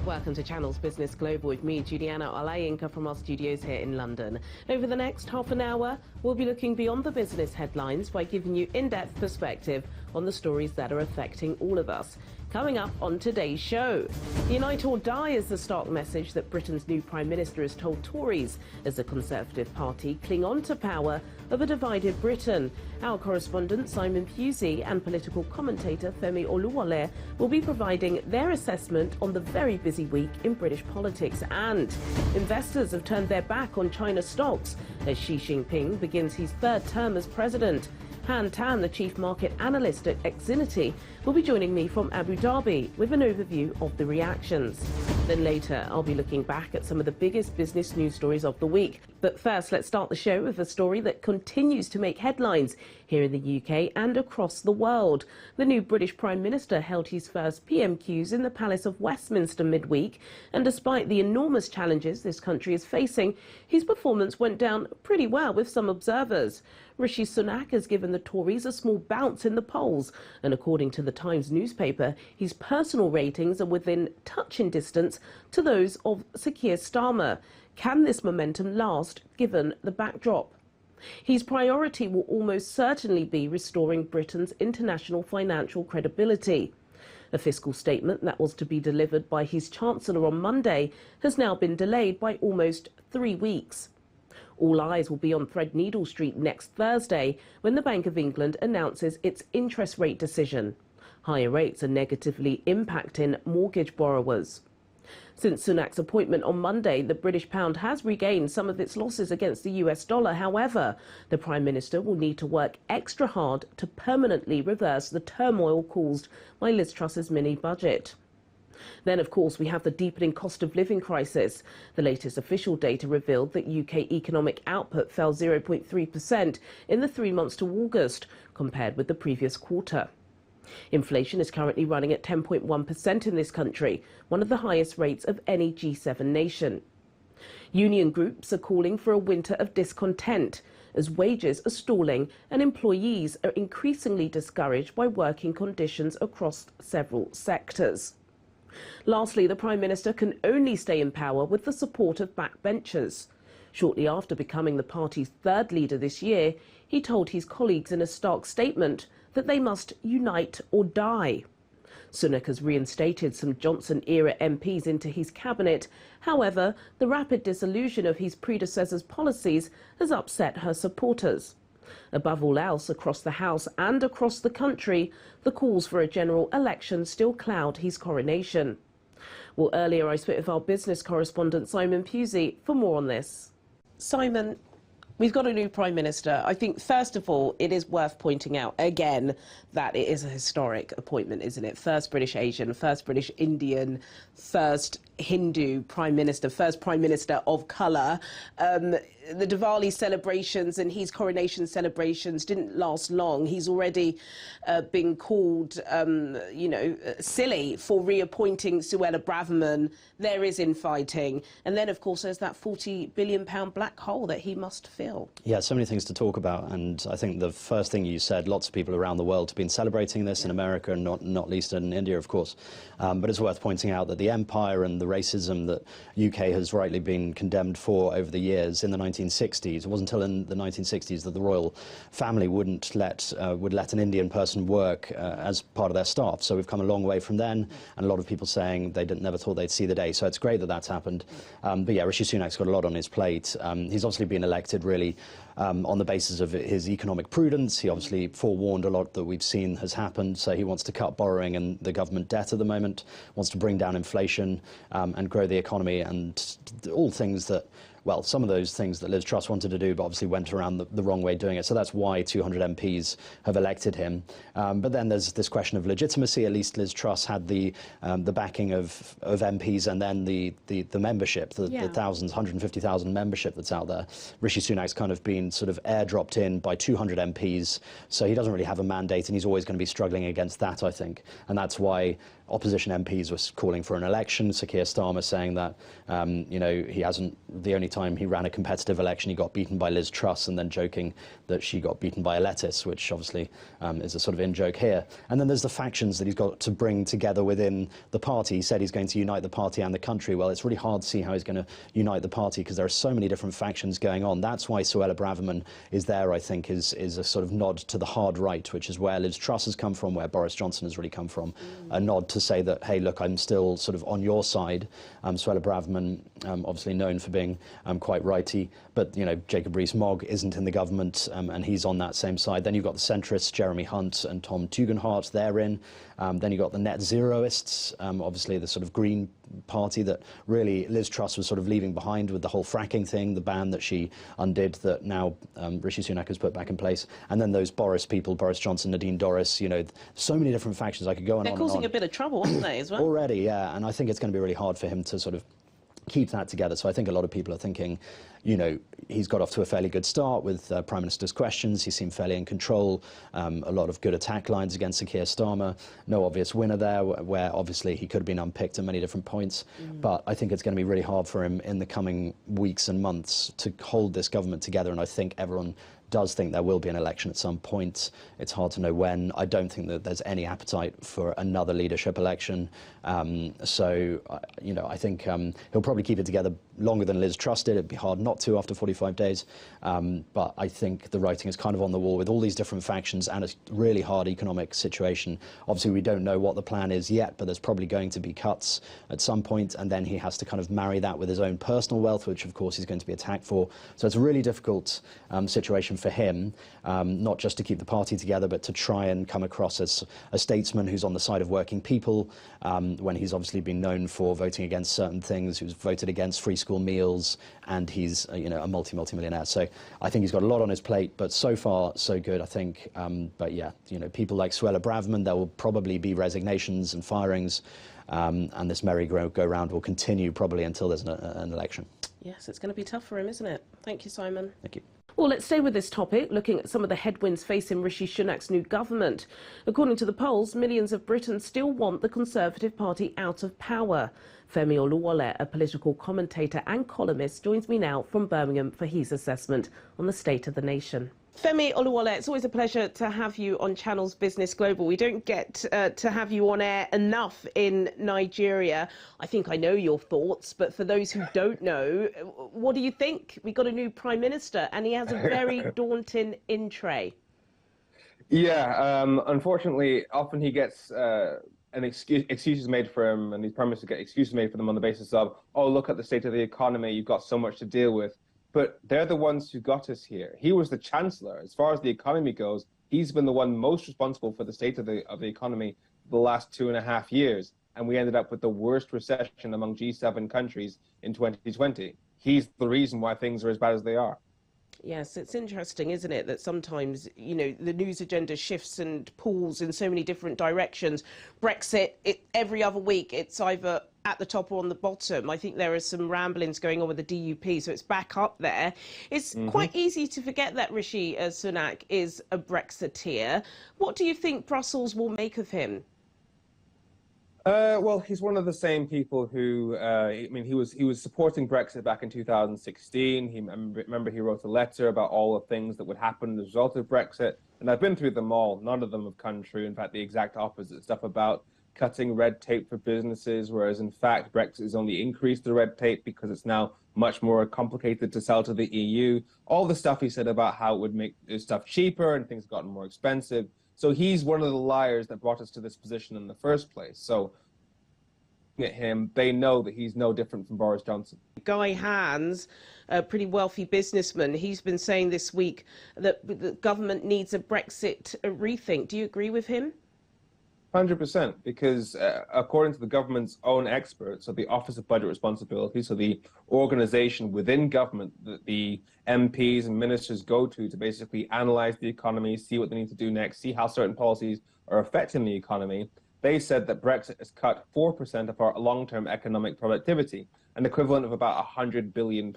Welcome to Channel's Business Global with me, Juliana Olayinka, from our studios here in London. Over the next half an hour, we'll be looking beyond the business headlines by giving you in-depth perspective on the stories that are affecting all of us. Coming up on today's show, Unite or Die is the stark message that Britain's new Prime Minister has told Tories as the Conservative Party cling on to power of a divided Britain. Our correspondent Simon Pusey and political commentator Femi Oluwole will be providing their assessment on the very busy week in British politics. And investors have turned their back on China stocks as Xi Jinping begins his third term as president. Han Tan, the chief market analyst at Xinity, will be joining me from Abu Dhabi with an overview of the reactions. Then later, I'll be looking back at some of the biggest business news stories of the week. But first, let's start the show with a story that continues to make headlines here in the UK and across the world. The new British Prime Minister held his first PMQs in the Palace of Westminster midweek, and despite the enormous challenges this country is facing, his performance went down pretty well with some observers. Rishi Sunak has given the Tories a small bounce in the polls, and according to the Times newspaper, his personal ratings are within touching distance to those of Sir Keir Starmer. Can this momentum last, given the backdrop? His priority will almost certainly be restoring Britain's international financial credibility. A fiscal statement that was to be delivered by his Chancellor on Monday has now been delayed by almost 3 weeks. All eyes will be on Threadneedle Street next Thursday when the Bank of England announces its interest rate decision. Higher rates are negatively impacting mortgage borrowers. Since Sunak's appointment on Monday, the British pound has regained some of its losses against the US dollar. However, the Prime Minister will need to work extra hard to permanently reverse the turmoil caused by Liz Truss's mini-budget. Then, of course, we have the deepening cost of living crisis. The latest official data revealed that UK economic output fell 0.3% in the 3 months to August, compared with the previous quarter. Inflation is currently running at 10.1% in this country, one of the highest rates of any G7 nation. Union groups are calling for a winter of discontent as wages are stalling and employees are increasingly discouraged by working conditions across several sectors. Lastly, the Prime Minister can only stay in power with the support of backbenchers. Shortly after becoming the party's third leader this year, he told his colleagues in a stark statement that they must unite or die. Sunak has reinstated some Johnson-era MPs into his cabinet. However, the rapid dissolution of his predecessor's policies has upset her supporters. Above all else, across the House and across the country, the calls for a general election still cloud his coronation. Well, earlier I spoke with our business correspondent Simon Pusey for more on this. Simon, we've got a new Prime Minister. I think, first of all, it is worth pointing out again that it is a historic appointment, isn't it? First British Asian, first British Indian, first Hindu Prime Minister, first Prime Minister of colour. The Diwali celebrations and his coronation celebrations didn't last long. He's already been called, silly for reappointing Suella Braverman. There is infighting. And then, of course, there's that £40 billion black hole that he must fill. Yeah, so many things to talk about. And I think the first thing you said, lots of people around the world have been celebrating this, in America and not least in India, of course. But it's worth pointing out that the empire and the racism that UK has rightly been condemned for over the years in the 1960s, it wasn't until in the 1960s that the royal family would let an Indian person work as part of their staff. So we've come a long way from then, and a lot of people saying they never thought they'd see the day. So it's great that that's happened. But yeah, Rishi Sunak's got a lot on his plate. He's obviously been elected really on the basis of his economic prudence. He obviously forewarned a lot that we've seen has happened. So he wants to cut borrowing and the government debt at the moment, wants to bring down inflation and grow the economy, and all things that, well, some of those things that Liz Truss wanted to do, but obviously went around the wrong way doing it. So that's why 200 MPs have elected him. But then there's this question of legitimacy. At least Liz Truss had the backing of MPs, and then the membership, the thousands, 150,000 membership that's out there. Rishi Sunak's kind of been been sort of airdropped in by 200 MPs, so he doesn't really have a mandate, and he's always going to be struggling against that, I think. And that's why opposition MPs were calling for an election. Sir Keir Starmer saying that, he hasn't, the only time he ran a competitive election, he got beaten by Liz Truss, and then joking that she got beaten by a lettuce, which obviously is a sort of in-joke here. And then there's the factions that he's got to bring together within the party. He said he's going to unite the party and the country. Well, it's really hard to see how he's going to unite the party because there are so many different factions going on. That's why Suella Braverman is there, I think, is a sort of nod to the hard right, which is where Liz Truss has come from, where Boris Johnson has really come from. A nod to say that, hey, look, I'm still sort of on your side. Suella Braverman, obviously known for being quite righty, but, Jacob Rees-Mogg isn't in the government, and he's on that same side. Then you've got the centrists, Jeremy Hunt and Tom Tugendhat, they're in. Then you've got the net zeroists, obviously the sort of Green Party that really Liz Truss was sort of leaving behind with the whole fracking thing, the ban that she undid that now Rishi Sunak has put back in place. And then those Boris people, Boris Johnson, Nadine Dorries, so many different factions. I could go on They're and on. causing a bit of trouble, aren't they, as well? Already, yeah. And I think it's going to be really hard for him to sort of keep that together. So I think a lot of people are thinking, he's got off to a fairly good start with Prime Minister's questions. He seemed fairly in control. A lot of good attack lines against Sir Keir Starmer. No obvious winner there, where obviously he could have been unpicked at many different points. But I think it's going to be really hard for him in the coming weeks and months to hold this government together. And I think everyone does think there will be an election at some point. It's hard to know when. I don't think that there's any appetite for another leadership election. So I think he'll probably keep it together longer than Liz Truss did. It'd be hard not to after 45 days. But I think the writing is kind of on the wall with all these different factions and a really hard economic situation. Obviously, we don't know what the plan is yet, but there's probably going to be cuts at some point, and then he has to kind of marry that with his own personal wealth, which of course he's going to be attacked for. So it's a really difficult situation for him, not just to keep the party together, but to try and come across as a statesman who's on the side of working people, when he's obviously been known for voting against certain things. He was voted against free school meals, and he's a multi-millionaire. So I think he's got a lot on his plate, but so far so good, I think. But yeah, people like Suella Braverman, there will probably be resignations and firings, and this merry-go-round will continue probably until there's an election. Yes, it's going to be tough for him, isn't it? Thank you, Simon. Thank you. Well, let's stay with this topic, looking at some of the headwinds facing Rishi Sunak's new government. According to the polls, millions of Britons still want the Conservative Party out of power. Femi Oluwole, a political commentator and columnist, joins me now from Birmingham for his assessment on the state of the nation. Femi Oluwole, it's always a pleasure to have you on Channel's Business Global. We don't get to have you on air enough in Nigeria. I think I know your thoughts, but for those who don't know, what do you think? We got a new Prime Minister, and he has a very daunting in-tray. Yeah, unfortunately, often he gets excuses made for him, and these Prime Ministers get excuses made for them on the basis of, oh, look at the state of the economy, you've got so much to deal with. But they're the ones who got us here. He was the chancellor. As far as the economy goes, he's been the one most responsible for the state of the economy for the last 2.5 years. And we ended up with the worst recession among G7 countries in 2020. He's the reason why things are as bad as they are. Yes, it's interesting, isn't it, that sometimes, the news agenda shifts and pulls in so many different directions. Brexit, every other week, it's either at the top or on the bottom. I think there are some ramblings going on with the DUP, so it's back up there. It's quite easy to forget that Rishi Sunak is a Brexiteer. What do you think Brussels will make of him? Well, he's one of the same people who, he was supporting Brexit back in 2016. Remember he wrote a letter about all the things that would happen as a result of Brexit. And I've been through them all. None of them have come true. In fact, the exact opposite stuff about cutting red tape for businesses, whereas in fact, Brexit has only increased the red tape because it's now much more complicated to sell to the EU. All the stuff he said about how it would make stuff cheaper and things have gotten more expensive. So he's one of the liars that brought us to this position in the first place. So at him, they know that he's no different from Boris Johnson. Guy Hans, a pretty wealthy businessman, he's been saying this week that the government needs a Brexit rethink. Do you agree with him? 100%, because according to the government's own experts, so the Office of Budget Responsibility, so the organization within government that the MPs and ministers go to basically analyze the economy, see what they need to do next, see how certain policies are affecting the economy, they said that Brexit has cut 4% of our long-term economic productivity, an equivalent of about £100 billion.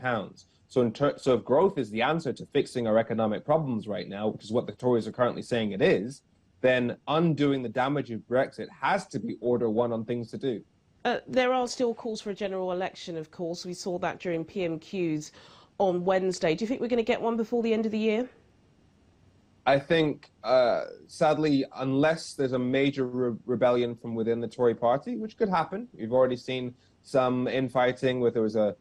So if growth is the answer to fixing our economic problems right now, which is what the Tories are currently saying it is, then undoing the damage of Brexit has to be order one on things to do. There are still calls for a general election, of course. We saw that during PMQs on Wednesday. Do you think we're going to get one before the end of the year? I think, sadly, unless there's a major rebellion from within the Tory party, which could happen. We've already seen some infighting. There was a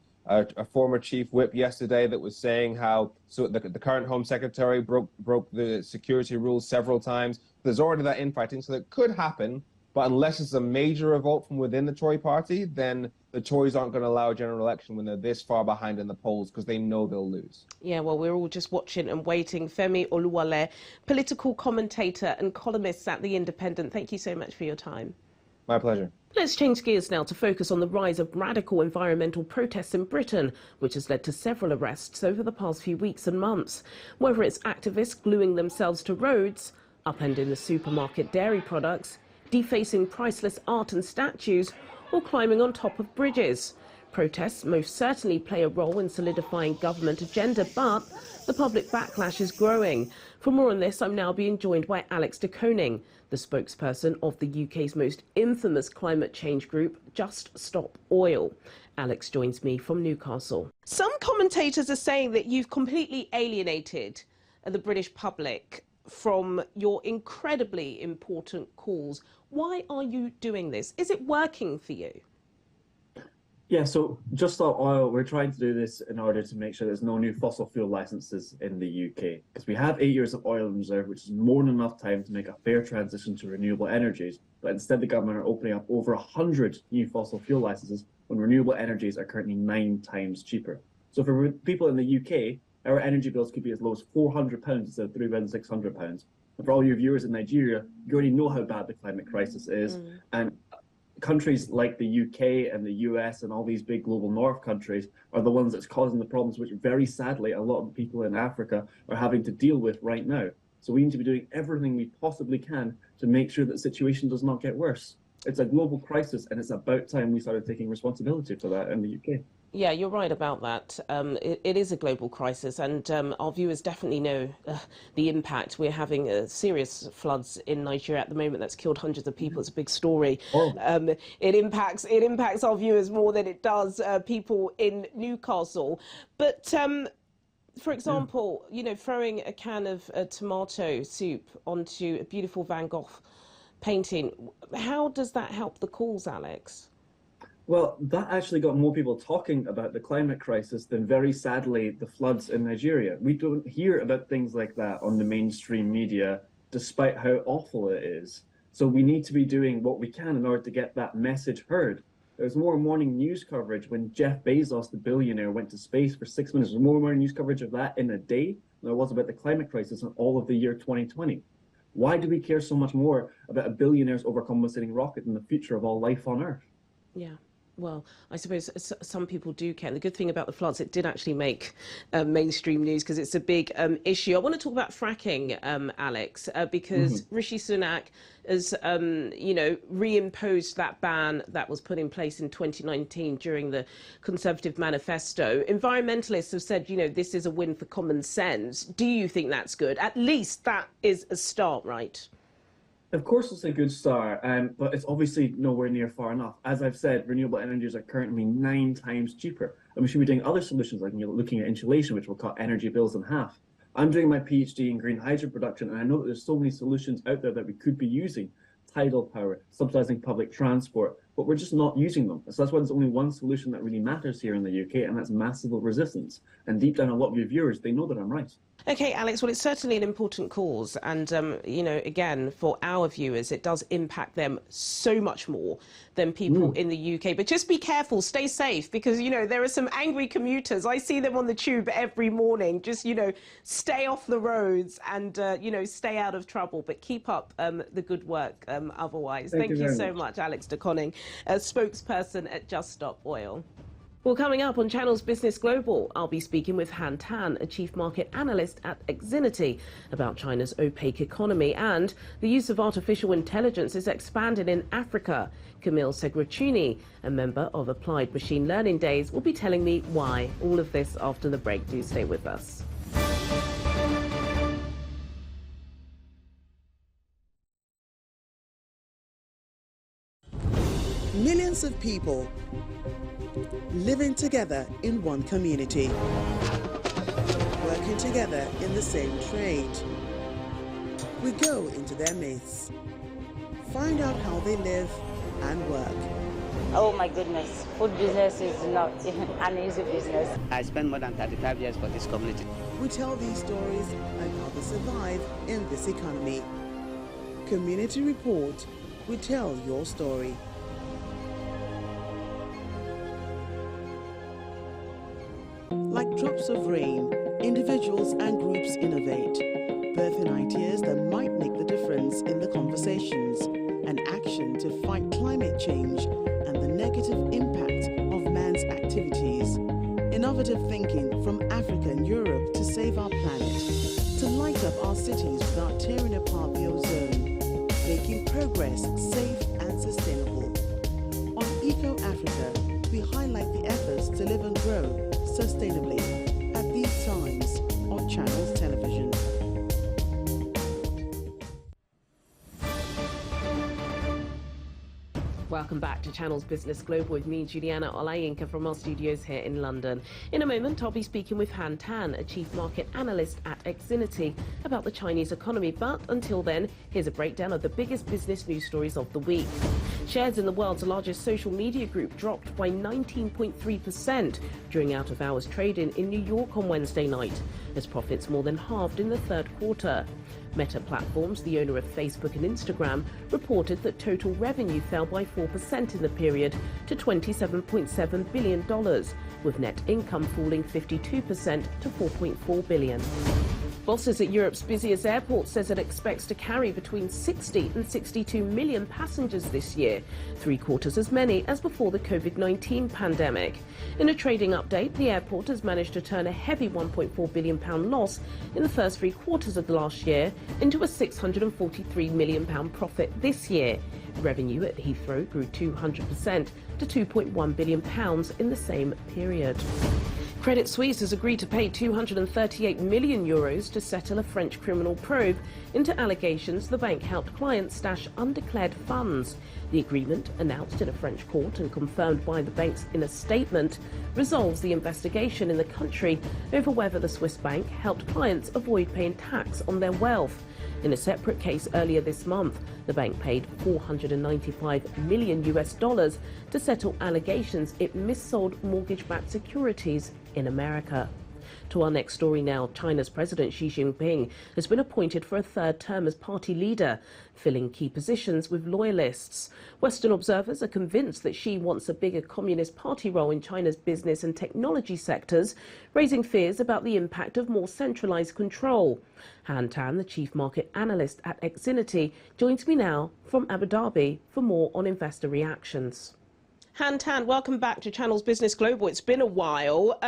former chief whip yesterday that was saying how the current Home Secretary broke the security rules several times. There's already that infighting, so that could happen. But unless it's a major revolt from within the Tory party, then the Tories aren't going to allow a general election when they're this far behind in the polls because they know they'll lose. Yeah, well, we're all just watching and waiting. Femi Oluwale, political commentator and columnist at The Independent, thank you so much for your time. My pleasure. Let's change gears now to focus on the rise of radical environmental protests in Britain, which has led to several arrests over the past few weeks and months. Whether it's activists gluing themselves to roads, upending the supermarket dairy products, defacing priceless art and statues, or climbing on top of bridges. Protests most certainly play a role in solidifying government agenda, but the public backlash is growing. For more on this, I'm now being joined by Alex de Koning, the spokesperson of the UK's most infamous climate change group, Just Stop Oil. Alex joins me from Newcastle. Some commentators are saying that you've completely alienated the British public from your incredibly important calls. Why are you doing this? Is it working for you? Yeah, so Just Stop Oil, we're trying to do this in order to make sure there's no new fossil fuel licenses in the UK. Because we have 8 years of oil in reserve, which is more than enough time to make a fair transition to renewable energies. But instead, the government are opening up over 100 new fossil fuel licenses when renewable energies are currently 9 times cheaper. So for people in the UK, our energy bills could be as low as £400 instead of £3,600. And for all your viewers in Nigeria, you already know how bad the climate crisis is. And countries like the UK and the US and all these big global north countries are the ones that's causing the problems, which very sadly a lot of the people in Africa are having to deal with right now. So we need to be doing everything we possibly can to make sure that the situation does not get worse. It's a global crisis, and it's about time we started taking responsibility for that in the UK. Yeah, you're right about that. It is a global crisis, and our viewers definitely know the impact. We're having serious floods in Nigeria at the moment that's killed hundreds of people. It's a big story. It impacts our viewers more than it does people in Newcastle. But for example, you know, throwing a can of tomato soup onto a beautiful Van Gogh painting, how does that help the cause, Alex? Well, that actually got more people talking about the climate crisis than, very sadly, the floods in Nigeria. We don't hear about things like that on the mainstream media, despite how awful it is. So we need to be doing what we can in order to get that message heard. There's more morning news coverage when Jeff Bezos, the billionaire, went to space for 6 minutes. There's more morning news coverage of that in a day than there was about the climate crisis in all of the year 2020. Why do we care so much more about a billionaire's overcompensating rocket than the future of all life on Earth? Yeah. Well, I suppose some people do care. The good thing about the floods, it did actually make mainstream news because it's a big issue. I want to talk about fracking, Alex, because Rishi Sunak has, you know, reimposed that ban that was put in place in 2019 during the Conservative manifesto. Environmentalists have said, you know, this is a win for common sense. Do you think that's good? At least that is a start, right? Of course, it's a good start, but it's obviously nowhere near far enough. As I've said, renewable energies are currently 9 times cheaper, and we should be doing other solutions like looking at insulation, which will cut energy bills in half. I'm doing my PhD in green hydrogen production, and I know that there's so many solutions out there that we could be using. Tidal power, subsidizing public transport, but we're just not using them. So that's why there's only one solution that really matters here in the UK, and that's massive resistance. And deep down, a lot of your viewers, they know that I'm right. Okay, Alex, well, it's certainly an important cause. And, you know, again, for our viewers, it does impact them so much more than people in the UK. But just be careful, stay safe, because, you know, there are some angry commuters. I see them on the tube every morning. Just, you know, stay off the roads and, you know, stay out of trouble. But keep up the good work otherwise. Thank you so much, Alex de Koning, a spokesperson at Just Stop Oil. Well, coming up on Channel's Business Global, I'll be speaking with Han Tan, a chief market analyst at Xinity, about China's opaque economy and the use of artificial intelligence is expanding in Africa. Camille Segrachuni, a member of Applied Machine Learning Days, will be telling me why. All of this after the break. Do stay with us. Millions of people living together in one community, working together in the same trade. We go into their midst, find out how they live and work. Oh my goodness, food business is not an easy business. I spent more than 35 years for this community. We tell these stories and how they survive in this economy. Community Report, we tell your story. Like drops of rain, individuals and groups innovate, birthing ideas that might make the difference in the conversations and action to fight climate change and the negative impact of man's activities. Innovative thinking from Africa and Europe to save our planet, to light up our cities without tearing apart the ozone, making progress safe and sustainable. On Eco Africa, we highlight the efforts to live and grow sustainably at these times on Channels Television. Welcome back to Channel's Business Global with me, Juliana Olayinka, from our studios here in London. In a moment, I'll be speaking with Han Tan, a chief market analyst at Xinity, about the Chinese economy. But until then, here's a breakdown of the biggest business news stories of the week. Shares in the world's largest social media group dropped by 19.3% during out-of-hours trading in New York on Wednesday night, as profits more than halved in the third quarter. Meta Platforms, the owner of Facebook and Instagram, reported that total revenue fell by 4% in the period to $27.7 billion, with net income falling 52% to $4.4 billion. Bosses at Europe's busiest airport says it expects to carry between 60 and 62 million passengers this year, three-quarters as many as before the COVID-19 pandemic. In a trading update, the airport has managed to turn a heavy £1.4 billion loss in the first three quarters of last year into a £643 million profit this year. Revenue at Heathrow grew 200% to £2.1 billion in the same period. Credit Suisse has agreed to pay €238 million to settle a French criminal probe into allegations the bank helped clients stash undeclared funds. The agreement, announced in a French court and confirmed by the banks in a statement, resolves the investigation in the country over whether the Swiss bank helped clients avoid paying tax on their wealth. In a separate case earlier this month, the bank paid $495 million to settle allegations it missold mortgage-backed securities in America. To our next story now, China's President Xi Jinping has been appointed for a third term as party leader, filling key positions with loyalists. Western observers are convinced that Xi wants a bigger Communist Party role in China's business and technology sectors, raising fears about the impact of more centralized control. Han Tan, the chief market analyst at Xinity, joins me now from Abu Dhabi for more on investor reactions. Han Tan, welcome back to Channel's Business Global. It's been a while.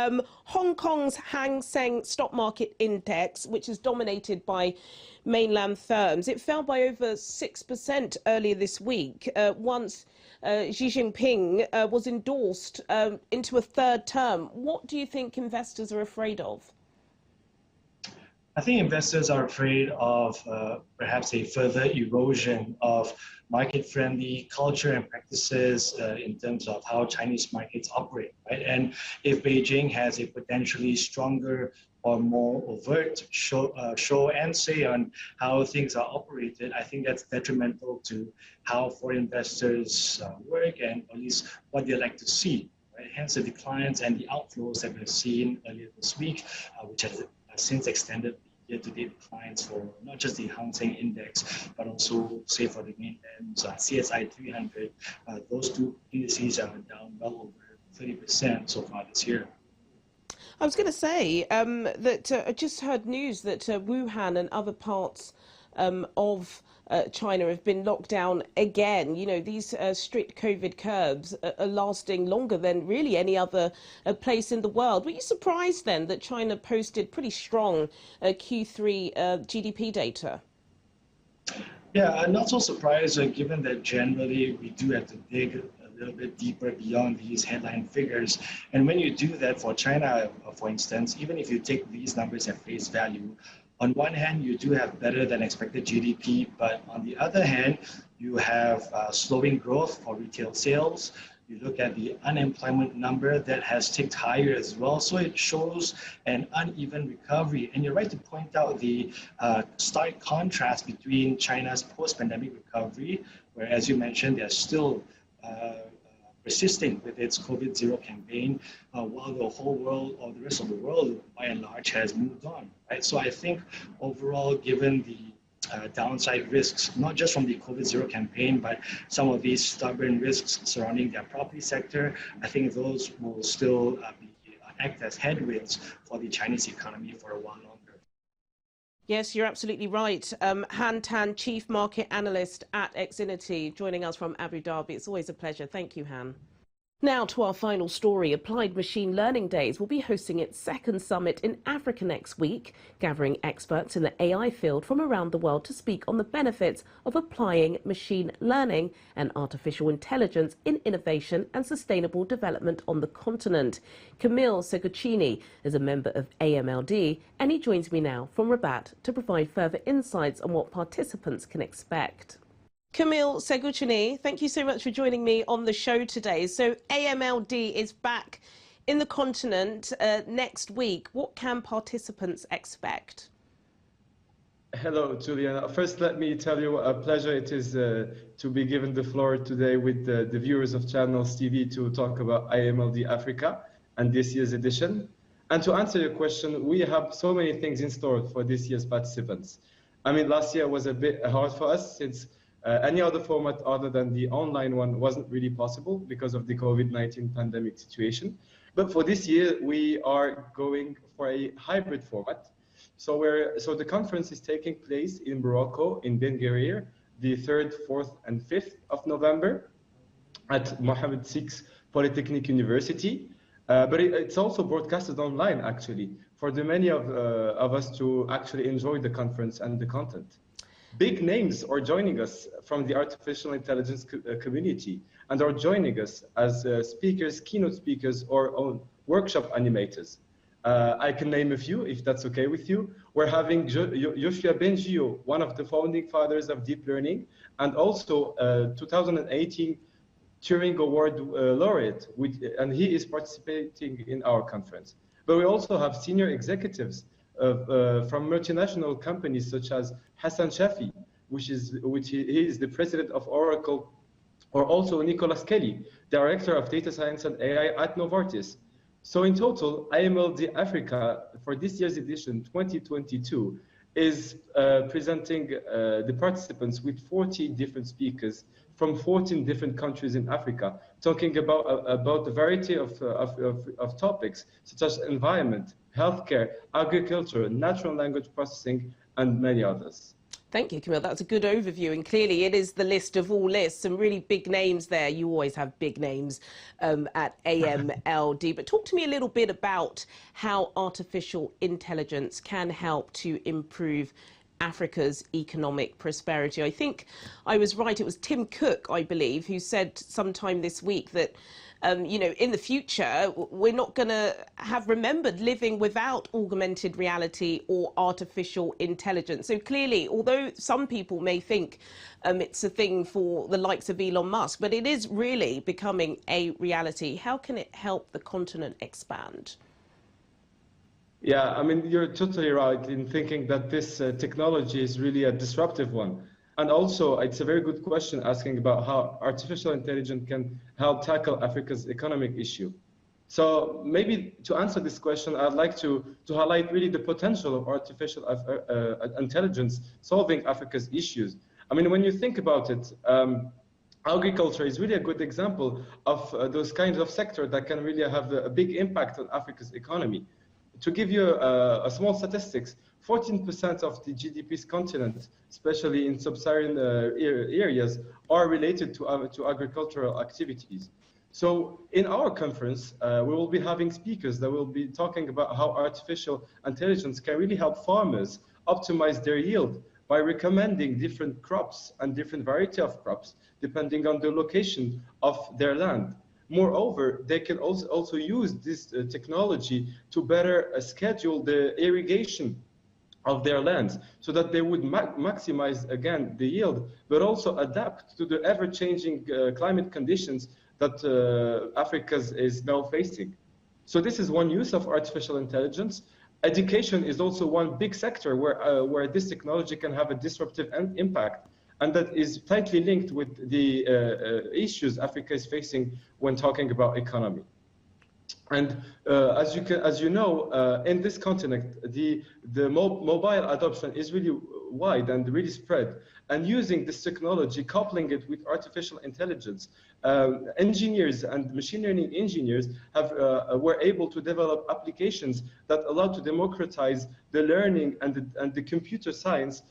Hong Kong's Hang Seng stock market index, which is dominated by mainland firms, it fell by over 6% earlier this week once Xi Jinping was endorsed into a third term. What do you think investors are afraid of? I think investors are afraid of perhaps a further erosion of market-friendly culture and practices in terms of how Chinese markets operate, right? And if Beijing has a potentially stronger or more overt show and say on how things are operated, I think that's detrimental to how foreign investors work and at least what they like to see. Right? Hence the declines and the outflows that we've seen earlier this week, which has since extended year-to-date declines for not just the Hang Seng Index, but also, say, for the mainland CSI 300. Those two indices are down well over 30% so far this year. I was going to say that I just heard news that Wuhan and other parts of China have been locked down again. You know, these strict COVID curbs are lasting longer than really any other place in the world. Were you surprised then that China posted pretty strong Q3 GDP data? Yeah, I'm not so surprised, given that generally we do have to dig a little bit deeper beyond these headline figures. And when you do that for China, for instance, even if you take these numbers at face value, on one hand, you do have better than expected GDP, but on the other hand, you have slowing growth for retail sales. You look at the unemployment number that has ticked higher as well. So it shows an uneven recovery. And you're right to point out the stark contrast between China's post-pandemic recovery, where, as you mentioned, they're still persisting with its COVID zero campaign, while the whole world or the rest of the world, by and large, has moved on. Right? So I think overall, given the downside risks, not just from the COVID zero campaign, but some of these stubborn risks surrounding their property sector, I think those will still act as headwinds for the Chinese economy for a while longer. Yes, you're absolutely right. Han Tan, Chief Market Analyst at Xinity, joining us from Abu Dhabi. It's always a pleasure. Thank you, Han. Now to our final story. Applied Machine Learning Days will be hosting its second summit in Africa next week, gathering experts in the AI field from around the world to speak on the benefits of applying machine learning and artificial intelligence in innovation and sustainable development on the continent. Camille Segucini is a member of AMLD, and he joins me now from Rabat to provide further insights on what participants can expect. Camille Segucini, thank you so much for joining me on the show today. So AMLD is back in the continent next week. What can participants expect? Hello, Juliana. First, let me tell you what a pleasure it is to be given the floor today with the viewers of Channels TV to talk about AMLD Africa and this year's edition. And to answer your question, we have so many things in store for this year's participants. I mean, last year was a bit hard for us since any other format other than the online one wasn't really possible because of the COVID-19 pandemic situation. But for this year, we are going for a hybrid format. So the conference is taking place in Morocco, in Ben Guerir, the 3rd, 4th, and 5th of November at Mohammed VI Polytechnic University. But it's also broadcasted online, actually, for the many of us to actually enjoy the conference and the content. Big names are joining us from the artificial intelligence community and are joining us as speakers, keynote speakers, or workshop animators. I can name a few, if that's okay with you. We're having Yoshua Bengio, one of the founding fathers of deep learning, and also 2018 Turing Award laureate, and he is participating in our conference. But we also have senior executives from multinational companies such as Hassan Shafi, he is the president of Oracle, or also Nicholas Kelly, director of data science and AI at Novartis. So in total, AMLD Africa for this year's edition 2022 is presenting the participants with 40 different speakers from 14 different countries in Africa, talking about a variety of topics such as environment, healthcare, agriculture, natural language processing, and many others. Thank you, Camille. That's a good overview. And clearly it is the list of all lists, some really big names there. You always have big names at AMLD. But talk to me a little bit about how artificial intelligence can help to improve Africa's economic prosperity. I think I was right. It was Tim Cook, I believe, who said sometime this week that you know, in the future, we're not going to have remembered living without augmented reality or artificial intelligence. So clearly, although some people may think it's a thing for the likes of Elon Musk, but it is really becoming a reality. How can it help the continent expand? Yeah, I mean, you're totally right in thinking that this technology is really a disruptive one. And also, it's a very good question asking about how artificial intelligence can help tackle Africa's economic issue. So maybe to answer this question, I'd like to highlight really the potential of artificial intelligence solving Africa's issues. I mean, when you think about it, agriculture is really a good example of those kinds of sectors that can really have a big impact on Africa's economy. To give you a small statistics, 14% of the GDP's continent, especially in sub-Saharan areas, are related to agricultural activities. So in our conference, we will be having speakers that will be talking about how artificial intelligence can really help farmers optimize their yield by recommending different crops and different variety of crops depending on the location of their land. Moreover, they can also use this technology to better schedule the irrigation of their lands so that they would maximize, again, the yield, but also adapt to the ever-changing climate conditions that Africa is now facing. So this is one use of artificial intelligence. Education is also one big sector where this technology can have a disruptive impact, and that is tightly linked with the issues Africa is facing when talking about economy. And as you know, in this continent, the mobile adoption is really wide and really spread. And using this technology, coupling it with artificial intelligence, engineers and machine learning engineers were able to develop applications that allow to democratize the learning and the computer science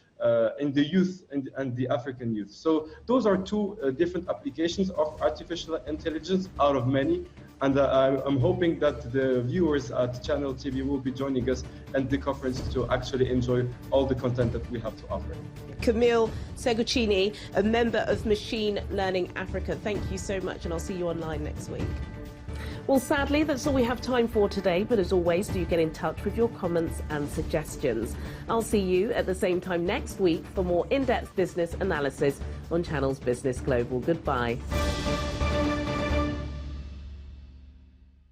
in the youth and the African youth. So those are two different applications of artificial intelligence out of many. And I'm hoping that the viewers at Channel TV will be joining us at the conference to actually enjoy all the content that we have to offer. Camille Segucini, a member of Machine Learning Africa, thank you so much, and I'll see you online next week. Well, sadly, that's all we have time for today, but as always, do get in touch with your comments and suggestions. I'll see you at the same time next week for more in-depth business analysis on Channel's Business Global. Goodbye.